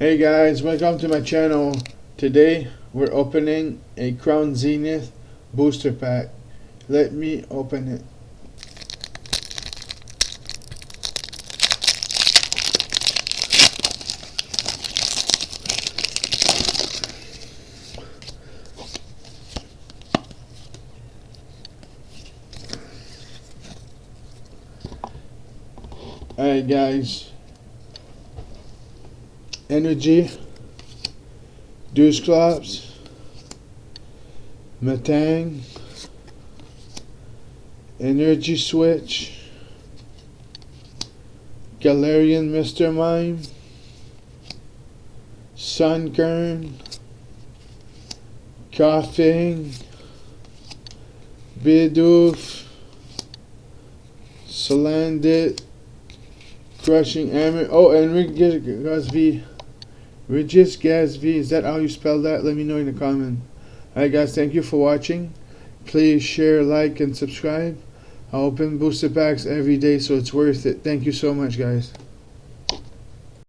Hey guys, welcome to my channel. Today we're opening a Crown Zenith booster pack. Let me open it. Alright guys, Energy, Dusclops, Matang, Energy Switch, Galarian Mr. Mime, Sunkern, Coughing, Bidoof, Salandit, Crushing Hammer. Oh, and Regis Gasv. Is that how you spell that? Let me know in the comment. Alright guys, thank you for watching. Please share, like, and subscribe. I open booster packs every day, so it's worth it. Thank you so much guys.